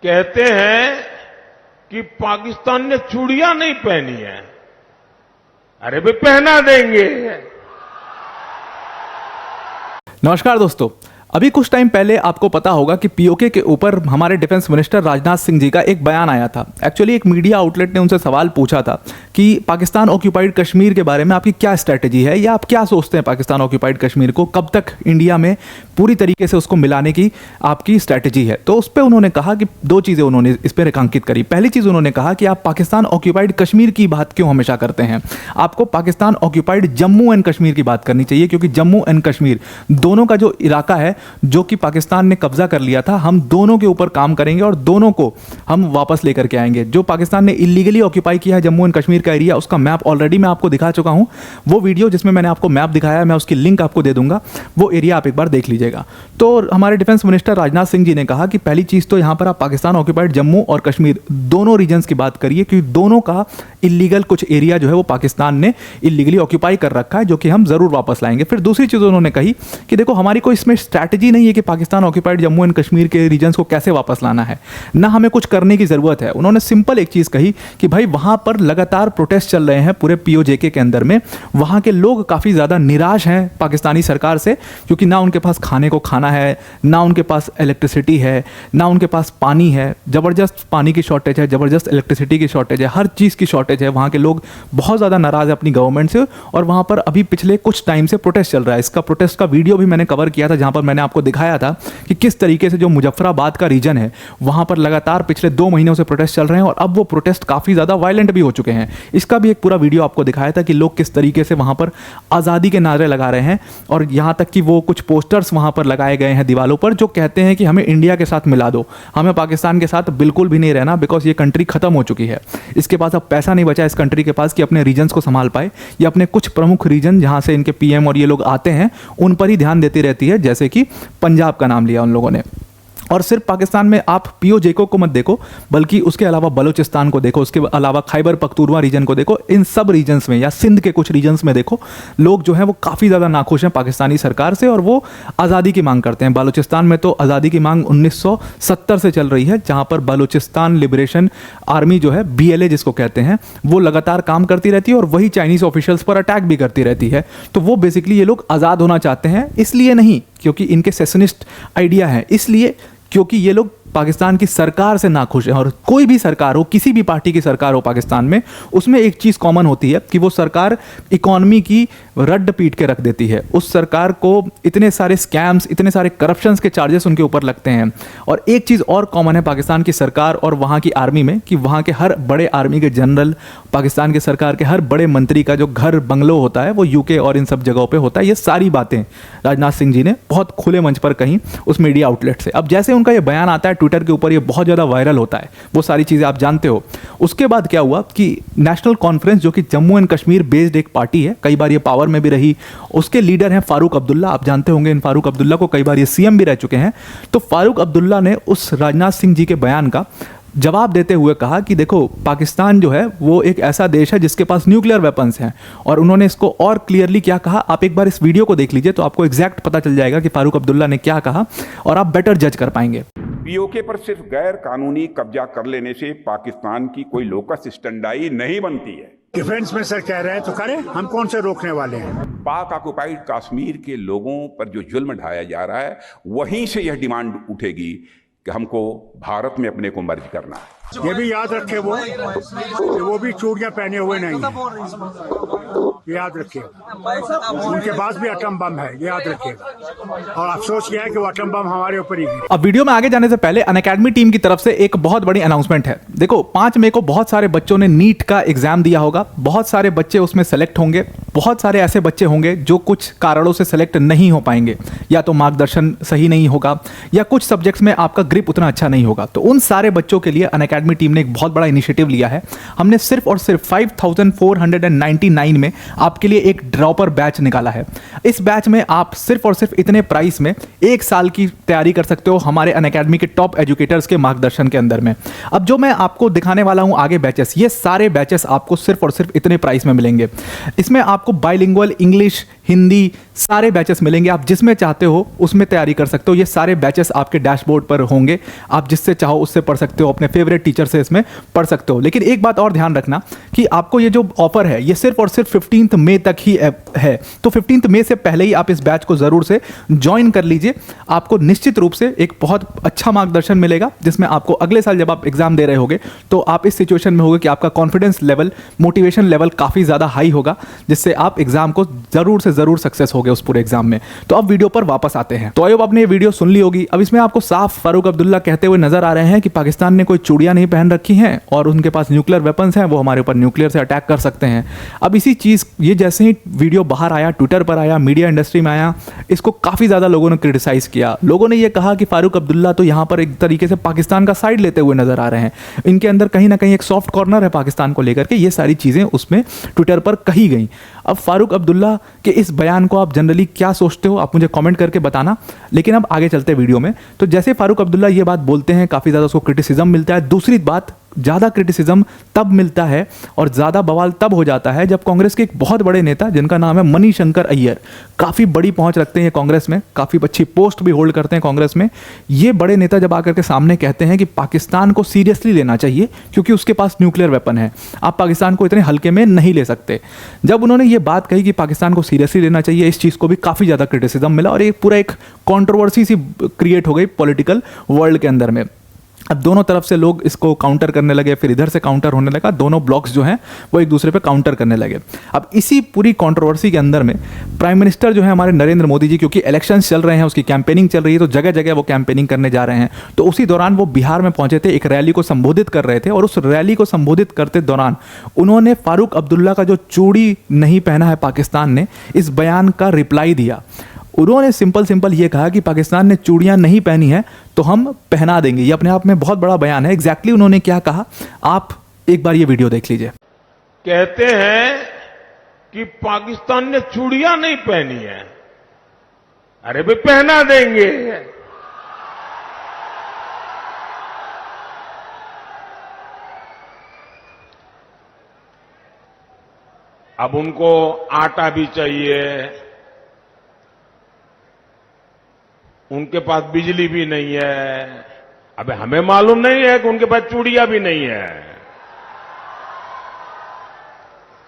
कहते हैं कि पाकिस्तान ने चूड़ियां नहीं पहनी है। अरे भाई पहना देंगे। नमस्कार दोस्तों, अभी कुछ टाइम पहले आपको पता होगा कि पीओके के ऊपर हमारे डिफेंस मिनिस्टर राजनाथ सिंह जी का एक बयान आया था। एक्चुअली एक मीडिया आउटलेट ने उनसे सवाल पूछा था कि पाकिस्तान ऑक्यूपाइड कश्मीर के बारे में आपकी क्या स्ट्रैटेजी है, या आप क्या सोचते हैं पाकिस्तान ऑक्यूपाइड कश्मीर को कब तक इंडिया में पूरी तरीके से उसको मिलाने की आपकी स्ट्रैटेजी है। तो उस पर उन्होंने कहा कि दो चीज़ें उन्होंने इस पर रेखांकित करी। पहली चीज़ उन्होंने कहा कि आप पाकिस्तान ऑक्यूपाइड कश्मीर की बात क्यों हमेशा करते हैं, आपको पाकिस्तान ऑक्यूपाइड जम्मू एंड कश्मीर की बात करनी चाहिए, क्योंकि जम्मू एंड कश्मीर दोनों का जो इलाका है जो कि पाकिस्तान ने कब्जा कर लिया था, हम दोनों के ऊपर काम करेंगे और दोनों को हम वापस लेकर के आएंगे। जो पाकिस्तान ने इलीगली ऑक्यूपाई किया है जम्मू एंड कश्मीर का एरिया, उसका मैप ऑलरेडी मैं आपको दिखा चुका हूं। वो वीडियो जिसमें मैंने आपको मैप दिखाया है, मैं उसकी लिंक आपको दे दूंगा, वो एरिया आप एक बार देख लीजिएगा। तो हमारे डिफेंस मिनिस्टर राजनाथ सिंह जी ने कहा कि पहली चीज तो यहां पर आप पाकिस्तान ऑक्यूपाइड जम्मू और कश्मीर दोनों रीजन्स की बात करिए, क्योंकि दोनों का इलीगल कुछ एरिया जो है वो पाकिस्तान ने इलीगली ऑक्यूपाई कर रखा है, जो कि हम जरूर वापस लाएंगे। फिर दूसरी चीज उन्होंने कही कि देखो हमारी कोई इसमें स्ट्रैटेजी नहीं है कि पाकिस्तान ऑक्यूपाइड जम्मू एंड कश्मीर के रीजन्स को कैसे वापस लाना है, ना हमें कुछ करने की जरूरत है। उन्होंने सिंपल एक चीज कही कि भाई वहां पर लगातार प्रोटेस्ट चल रहे हैं पूरे पीओजेके के अंदर में, वहां के लोग काफी ज्यादा निराश हैं पाकिस्तानी सरकार से, क्योंकि ना उनके पास खाने को खाना है, ना उनके पास इलेक्ट्रिसिटी है, ना उनके पास पानी है। जबरदस्त पानी की शॉर्टेज है, जबरदस्त इलेक्ट्रिसिटी की शॉर्टेज है, हर चीज की शॉर्टेज है। वहां के लोग बहुत ज्यादा नाराज है अपनी गवर्नमेंट से, और वहां पर अभी पिछले कुछ टाइम से प्रोटेस्ट चल रहा है। इसका प्रोटेस्ट का वीडियो भी मैंने कवर किया था, जहां पर मैंने आपको दिखाया था कि किस तरीके से जो मुजफ्फराबाद का रीजन है वहां पर लगातार पिछले 2 महीनों से प्रोटेस्ट चल रहे हैं, और अब वो प्रोटेस्ट काफी ज्यादा वायलेंट भी हो चुके हैं। इसका भी एक पूरा वीडियो आपको दिखाया था कि लोग किस तरीके से वहां पर आजादी के नारे लगा रहे हैं, और यहां तक कि वो कुछ पोस्टर्स वहां पर लगाए गए हैं दीवारों पर जो कहते हैं कि हमें इंडिया के साथ मिला दो, हमें पाकिस्तान के साथ बिल्कुल भी नहीं रहना, बिकॉज ये कंट्री खत्म हो चुकी है। इसके पास अब पैसा नहीं बचा इस कंट्री के पास कि अपने रीजन्स को संभाल पाए, या अपने कुछ प्रमुख रीजन जहां से इनके पीएम और ये लोग आते हैं उन पर ही ध्यान देती रहती है, जैसे कि पंजाब का नाम लिया उन लोगों ने। और सिर्फ पाकिस्तान में आप पीओजेको को मत देखो, बल्कि उसके अलावा बलूचिस्तान को देखो, उसके अलावा खैबर पख्तूनख्वा रीजन को देखो, इन सब रीजन्स में या सिंध के कुछ रीजन्स में देखो, लोग जो हैं वो काफ़ी ज़्यादा नाखुश हैं पाकिस्तानी सरकार से, और वो आज़ादी की मांग करते हैं। बलूचिस्तान में तो आज़ादी की मांग 1970 से चल रही है, जहाँ पर बलूचिस्तान लिबरेशन आर्मी जो है, BLA जिसको कहते हैं, वो लगातार काम करती रहती है, और वही चाइनीज़ ऑफिशियल्स पर अटैक भी करती रहती है। तो वो बेसिकली ये लोग आज़ाद होना चाहते हैं, इसलिए नहीं क्योंकि इनके सेशनिस्ट आइडिया है, इसलिए क्योंकि ये लोग पाकिस्तान की सरकार से नाखुश हैं। और कोई भी सरकार हो, किसी भी पार्टी की सरकार हो पाकिस्तान में, उसमें एक चीज़ कॉमन होती है कि वो सरकार इकोनॉमी की रद्द पीट के रख देती है। उस सरकार को इतने सारे स्कैम्स, इतने सारे करप्शंस के चार्जेस उनके ऊपर लगते हैं। और एक चीज़ और कॉमन है पाकिस्तान की सरकार और वहाँ की आर्मी में, कि वहाँ के हर बड़े आर्मी के जनरल, पाकिस्तान की सरकार के हर बड़े मंत्री का जो घर बंगलो होता है वो UK और इन सब जगहों पर होता है। ये सारी बातें राजनाथ सिंह जी ने बहुत खुले मंच पर कहीं उस मीडिया आउटलेट से। अब जैसे उनका ये बयान आता है ट्विटर के ऊपर, ये बहुत ज़्यादा वायरल होता है, वो सारी चीज़ें आप जानते हो। उसके बाद क्या हुआ कि नेशनल कॉन्फ्रेंस, जो कि जम्मू एंड कश्मीर बेस्ड एक पार्टी है, कई बार ये पावर में भी रही, उसके लीडर हैं फारूक अब्दुल्ला। आप जानते होंगे इन फारूक अब्दुल्ला को, कई बार ये CM भी रह चुके हैं। तो फारूक अब्दुल्ला ने उस राजनाथ सिंह जी के बयान का जवाब देते हुए कहा कि देखो पाकिस्तान जो है वो एक ऐसा देश है जिसके पास न्यूक्लियर वेपन्स हैं, और उन्होंने इसको और क्लियरली क्या कहा, आप एक बार इस वीडियो को देख लीजिए तो आपको एग्जैक्ट पता चल जाएगा कि फारूक अब्दुल्ला ने क्या कहा, और आप बेटर जज कर पाएंगे। पीओके पर सिर्फ गैर कानूनी कब्जा कर लेने से पाकिस्तान की कोई लोकस स्टैंडाई नहीं बनती है। डिफेंस में सर कह रहे हैं तो करें, हम कौन से रोकने वाले हैं। पाक ऑक्युपाइड कश्मीर के लोगों पर जो जुल्म ढाया जा रहा है, वहीं से यह डिमांड उठेगी कि हमको भारत में अपने को मर्ज करना है। ये भी याद रखे वो भी चूड़ियां पहने हुए नहीं है, याद रखिए। उनके पास भी एटम बम है, याद रखिएगा। और अफसोस यह है कि वो एटम बम हमारे ऊपर ही गिरे। अब वीडियो में आगे जाने से पहले अनअकैडमी टीम की तरफ से एक बहुत बड़ी अनाउंसमेंट है। देखो 5 मई को बहुत सारे बच्चों ने नीट का एग्जाम दिया होगा, बहुत सारे बच्चे उसमें सेलेक्ट होंगे, बहुत सारे ऐसे बच्चे होंगे जो कुछ कारणों से सेलेक्ट नहीं हो पाएंगे, या तो मार्गदर्शन सही नहीं होगा, या कुछ सब्जेक्ट्स में आपका ग्रिप उतना अच्छा नहीं होगा। तो उन सारे बच्चों के लिए अनअकैडमी टीम ने एक बहुत बड़ा इनिशिएटिव लिया है। हमने सिर्फ और सिर्फ 5499 में आपके लिए एक ड्रॉपर बैच निकाला है। इस बैच में आप सिर्फ और सिर्फ इतने प्राइस में 1 साल की तैयारी कर सकते हो हमारे अनअकैडमी के टॉप एजुकेटर्स के मार्गदर्शन के अंदर में। अब जो मैं आपको दिखाने वाला हूं आगे बैचेस, ये सारे बैचेस आपको सिर्फ और सिर्फ इतने प्राइस में मिलेंगे। इसमें आप आपको बाइलिंगुअल इंग्लिश, हिंदी सारे बैचेस मिलेंगे। आप जिसमें चाहते हो उसमें तैयारी कर सकते हो। ये सारे बैचेस आपके डैशबोर्ड पर होंगे, आप जिससे चाहो उससे पढ़ सकते हो, अपने फेवरेट टीचर से इसमें पढ़ सकते हो। लेकिन एक बात और ध्यान रखना कि आपको ये जो ऑफर है ये सिर्फ और सिर्फ 15 मई तक ही है। तो 15 मई से पहले ही आप इस बैच को जरूर से ज्वाइन कर लीजिए। आपको निश्चित रूप से एक बहुत अच्छा मार्गदर्शन मिलेगा, जिसमें आपको अगले साल जब आप एग्जाम दे रहे होगे तो आप इस सिचुएशन में होगे कि आपका कॉन्फिडेंस लेवल, मोटिवेशन लेवल काफी ज्यादा हाई होगा, जिससे आप एग्जाम को जरूर से जरूर सक्सेस होगे उस पूरे एग्जाम में। तो अब वीडियो पर वापस आते हैं। तो आई होप आपने ये वीडियो सुन ली होगी। अब इसमें आपको साफ फारूक अब्दुल्ला कहते हुए नजर आ रहे हैं कि पाकिस्तान ने कोई चूड़ियां नहीं पहन रखी हैं और उनके पास न्यूक्लियर वेपन्स हैं, वो हमारे ऊपर न्यूक्लियर से अटैक कर सकते हैं। अब इसी चीज, ये जैसे ही वीडियो बाहर आया, ट्विटर पर आया, मीडिया इंडस्ट्री में आया, इसको काफी ज्यादा लोगों ने क्रिटिसाइज किया। लोगों ने ये कहा कि फारूक अब्दुल्ला तो यहां पर एक तरीके से पाकिस्तान का साइड लेते हुए नजर आ रहे हैं। इनके अंदर कहीं ना कहीं एक सॉफ्ट कॉर्नर है पाकिस्तान को लेकर के। ये सारी चीजें उसमें ट्विटर पर कही गई। अब फारूक अब्दुल्ला के इस बयान को आप जनरली क्या सोचते हो, आप मुझे कमेंट करके बताना। लेकिन अब आगे चलते वीडियो में। तो जैसे फारूक अब्दुल्ला ये बात बोलते हैं, काफी ज्यादा उसको क्रिटिसिज्म मिलता है। दूसरी बात, ज़्यादा क्रिटिसिज्म तब मिलता है और ज़्यादा बवाल तब हो जाता है जब कांग्रेस के एक बहुत बड़े नेता, जिनका नाम है मणिशंकर अय्यर, काफ़ी बड़ी पहुंच रखते हैं कांग्रेस में, काफ़ी अच्छी पोस्ट भी होल्ड करते हैं कांग्रेस में। ये बड़े नेता जब आकर के सामने कहते हैं कि पाकिस्तान को सीरियसली लेना चाहिए क्योंकि उसके पास न्यूक्लियर वेपन है, आप पाकिस्तान को इतने हल्के में नहीं ले सकते। जब उन्होंने ये बात कही कि पाकिस्तान को सीरियसली लेना चाहिए, इस चीज़ को भी काफ़ी ज़्यादा क्रिटिसिज्म मिला और एक पूरा एक कॉन्ट्रोवर्सी सी क्रिएट हो गई पॉलिटिकल वर्ल्ड के अंदर में। अब दोनों तरफ से लोग इसको काउंटर करने लगे, फिर इधर से काउंटर होने लगा, दोनों ब्लॉक्स जो हैं वो एक दूसरे पे काउंटर करने लगे। अब इसी पूरी कंट्रोवर्सी के अंदर में प्राइम मिनिस्टर जो है हमारे नरेंद्र मोदी जी, क्योंकि इलेक्शंस चल रहे हैं, उसकी कैंपेनिंग चल रही है, तो जगह जगह वो कैंपेनिंग करने जा रहे हैं। तो उसी दौरान वो बिहार में पहुंचे थे, एक रैली को संबोधित कर रहे थे और उस रैली को संबोधित करते दौरान उन्होंने फारूक अब्दुल्ला का जो चूड़ी नहीं पहना है पाकिस्तान ने, इस बयान का रिप्लाई दिया। उन्होंने सिंपल ये कहा कि पाकिस्तान ने चूड़ियां नहीं पहनी है तो हम पहना देंगे। ये अपने आप में बहुत बड़ा बयान है। एग्जैक्टली उन्होंने क्या कहा, आप एक बार ये वीडियो देख लीजिए। कहते हैं कि पाकिस्तान ने चूड़ियां नहीं पहनी है, अरे भाई पहना देंगे। अब उनको आटा भी चाहिए, उनके पास बिजली भी नहीं है। अबे हमें मालूम नहीं है कि उनके पास चूड़ियां भी नहीं है।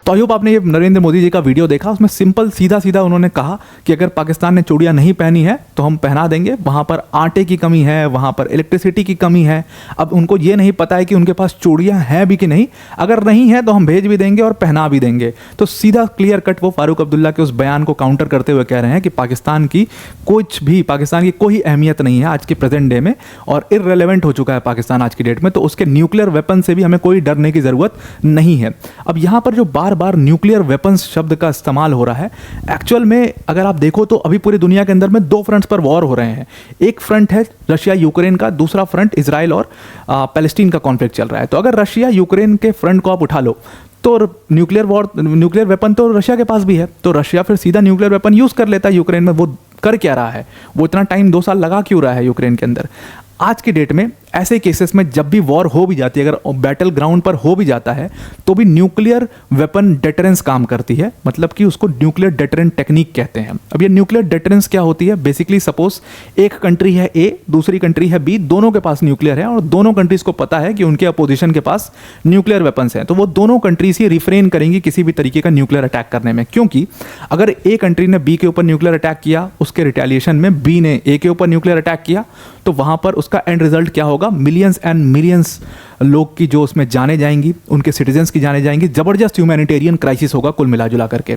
तो आई होप आपने ये नरेंद्र मोदी जी का वीडियो देखा। उसमें सिंपल सीधा उन्होंने कहा कि अगर पाकिस्तान ने चूड़ियां नहीं पहनी है तो हम पहना देंगे। वहां पर आटे की कमी है, वहां पर इलेक्ट्रिसिटी की कमी है। अब उनको ये नहीं पता है कि उनके पास चूड़ियां हैं भी कि नहीं। अगर नहीं है तो हम भेज भी देंगे और पहना भी देंगे। तो सीधा क्लियर कट वो फारूक अब्दुल्ला के उस बयान को काउंटर करते हुए कह रहे हैं कि पाकिस्तान की कोई अहमियत नहीं है आज के प्रेजेंट डे में और इररिलेवेंट हो चुका है पाकिस्तान आज की डेट में। तो उसके न्यूक्लियर वेपन से भी हमें कोई डरने की जरूरत नहीं है। अब यहां पर जो बार न्यूक्लियर वेपन्स शब्द का इस्तेमाल हो रहा है, एक्चुअल में अगर आप देखो तो अभी पूरी दुनिया के अंदर में दो फ्रंट्स पर वॉर हो रहे हैं। एक फ्रंट है रशिया यूक्रेन का, दूसरा फ्रंट इजराइल और पैलेस्टीन का कॉन्फ्लिक्ट चल रहा है। तो अगर रशिया यूक्रेन के फ्रंट को आप उठा लो तो न्यूक्लियर वेपन तो रशिया के पास भी है, तो रशिया फिर सीधा न्यूक्लियर वेपन यूज कर लेता है यूक्रेन में। वो कर क्या रहा है, वो इतना टाइम 2 साल लगा क्यों रहा है यूक्रेन के अंदर। आज की डेट में ऐसे केसेस में जब भी वॉर हो भी जाती है, अगर बैटल ग्राउंड पर हो भी जाता है, तो भी न्यूक्लियर वेपन डेटरेंस काम करती है। मतलब कि उसको न्यूक्लियर डेटरेंट टेक्निक कहते हैं। अब ये न्यूक्लियर डेटरेंस क्या होती है, बेसिकली सपोज एक कंट्री है ए, दूसरी कंट्री है बी, दोनों के पास न्यूक्लियर है और दोनों कंट्रीज को पता है कि उनके अपोजिशन के पास न्यूक्लियर वेपन्स हैं, तो वो दोनों कंट्रीज ही रिफ्रेन करेंगी किसी भी तरीके का न्यूक्लियर अटैक करने में। क्योंकि अगर ए कंट्री ने बी के ऊपर न्यूक्लियर अटैक किया, उसके रिटेलिएशन में बी ने ए के ऊपर न्यूक्लियर अटैक किया, तो वहां पर उसका एंड रिजल्ट क्या होगा, मिलियंस एंड मिलियंस लोग की जो उसमें जाने जाएंगी, उनके सिटीजन्स की जाने जाएंगी। जबरदस्त ह्यूमैनिटेरियन क्राइसिस होगा कुल मिला जुला करके।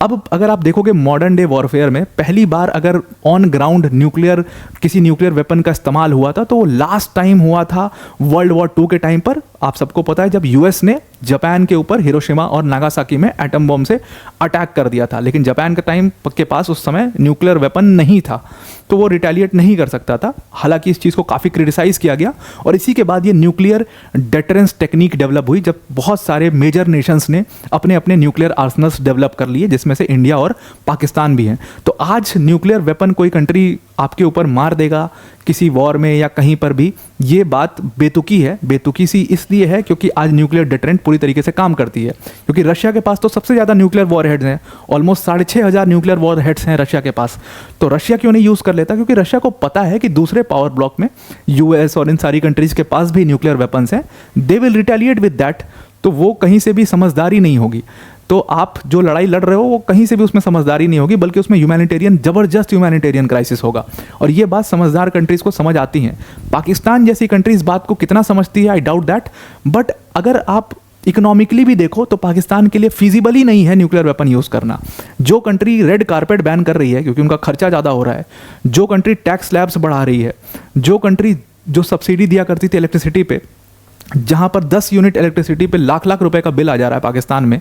अब अगर आप देखोगे मॉडर्न डे वॉरफेयर में पहली बार अगर ऑन ग्राउंड किसी न्यूक्लियर वेपन का इस्तेमाल हुआ था तो वो लास्ट टाइम हुआ था वर्ल्ड वॉर 2 के टाइम पर। आप सबको पता है जब यूएस ने जापान के ऊपर हिरोशिमा और नागासाकी में एटम बम से अटैक कर दिया था। लेकिन जापान के पास उस समय न्यूक्लियर वेपन नहीं था, तो वो रिटेलिएट नहीं कर सकता था। हालांकि इस चीज़ को काफ़ी क्रिटिसाइज किया गया और इसी के बाद ये न्यूक्लियर डेटरेंस टेक्निक डेवलप हुई, जब बहुत सारे मेजर नेशंस ने अपने अपने न्यूक्लियर आर्सनल्स डेवलप कर लिए, जिसमें से इंडिया और पाकिस्तान भी हैं। तो आज न्यूक्लियर वेपन कोई कंट्री आपके ऊपर मार देगा किसी वॉर में या कहीं पर भी, ये बात बेतुकी है। बेतुकी सी इसलिए है क्योंकि आज न्यूक्लियर डिटरेंट पूरी तरीके से काम करती है, क्योंकि रशिया के पास तो सबसे ज़्यादा न्यूक्लियर वॉरहेड्स हैं, ऑलमोस्ट 6,500 न्यूक्लियर वॉरहेड्स हैं रशिया के पास। तो रशिया क्यों नहीं यूज़ कर लेता? क्योंकि रशिया को पता है कि दूसरे पावर ब्लॉक में यूएस और इन सारी कंट्रीज़ के पास भी न्यूक्लियर वेपन्स हैं, they will retaliate with that. तो वो कहीं से भी समझदारी नहीं होगी। तो आप जो लड़ाई लड़ रहे हो वो कहीं से भी उसमें समझदारी नहीं होगी, बल्कि उसमें ह्यूमैनिटेरियन, ज़बरदस्त ह्यूमैनिटेरियन क्राइसिस होगा। और ये बात समझदार कंट्रीज़ को समझ आती हैं। पाकिस्तान जैसी कंट्री इस बात को कितना समझती है, आई डाउट दैट। बट अगर आप इकोनॉमिकली भी देखो तो पाकिस्तान के लिए फीजिबल ही नहीं है न्यूक्लियर वेपन यूज़ करना। जो कंट्री रेड कारपेट बैन कर रही है क्योंकि उनका खर्चा ज़्यादा हो रहा है, जो कंट्री टैक्स स्लैब्स बढ़ा रही है, जो कंट्री जो सब्सिडी दिया करती थी इलेक्ट्रिसिटी पे, जहाँ पर 10 यूनिट इलेक्ट्रिसिटी पे लाख लाख रुपए का बिल आ जा रहा है पाकिस्तान में,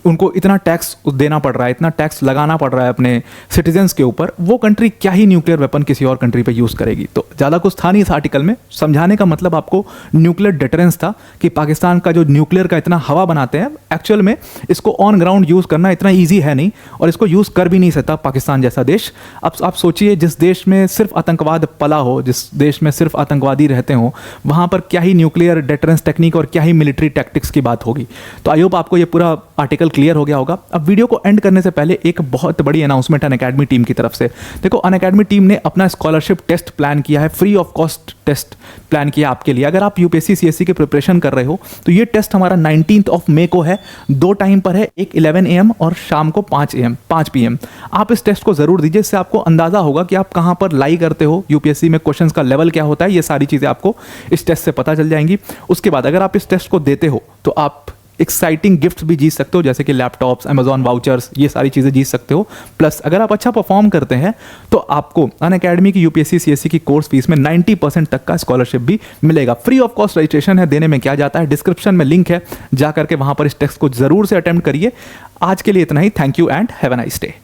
उनको इतना टैक्स देना पड़ रहा है, इतना टैक्स लगाना पड़ रहा है अपने सिटीजन्स के ऊपर, वो कंट्री क्या ही न्यूक्लियर वेपन किसी और कंट्री पे यूज़ करेगी। तो ज़्यादा कुछ था नहीं इस आर्टिकल में। समझाने का मतलब आपको न्यूक्लियर डिटरेंस था कि पाकिस्तान का जो न्यूक्लियर का इतना हवा बनाते हैं, एक्चुअल में इसको ऑन ग्राउंड यूज़ करना इतना ईजी है नहीं, और इसको यूज़ कर भी नहीं सकता पाकिस्तान जैसा देश। अब आप सोचिए, जिस देश में सिर्फ आतंकवाद पला हो, जिस देश में सिर्फ आतंकवादी रहते हो, वहाँ पर क्या ही न्यूक्लियर डिटरेंस टेक्निक और क्या ही मिलिट्री टैक्टिक्स की बात होगी। तो आई होप आपको ये पूरा आर्टिकल क्लियर हो गया होगा। अब वीडियो को एंड करने से पहले एक बहुत बड़ी अनाउंसमेंट अनअकैडमी टीम की तरफ से। देखो, अनअकैडमी टीम ने अपना स्कॉलरशिप टेस्ट प्लान किया है, free of cost test plan किया आपके लिए। अगर आप यूपीएससी सीएससी की प्रिपरेशन कर रहे हो तो ये टेस्ट हमारा 19 मई को है। 2 टाइम पर है, एक 11 AM और शाम को 5 PM। आप इस टेस्ट को जरूर दीजिए, इससे आपको अंदाजा होगा कि आप कहां पर लाई करते हो, यूपीएससी में क्वेश्चंस का लेवल क्या होता है, ये सारी चीजें आपको इस टेस्ट से पता चल जाएंगी। उसके बाद अगर आप इस टेस्ट को देते हो तो आप एक्साइटिंग गिफ्ट्स भी जीत सकते हो, जैसे कि लैपटॉप्स, अमेजॉन वाउचर्स, ये सारी चीज़ें जीत सकते हो। प्लस अगर आप अच्छा परफॉर्म करते हैं तो आपको अनअकैडमी की यूपीएससी सीएससी की कोर्स फीस में 90% तक का स्कॉलरशिप भी मिलेगा। फ्री ऑफ कॉस्ट रजिस्ट्रेशन है। देने में क्या जाता है, डिस्क्रिप्शन में लिंक है, जा करके वहां पर इस टेस्ट को जरूर से अटेम्प्ट करिए। आज के लिए इतना ही। Thank you and have a nice day.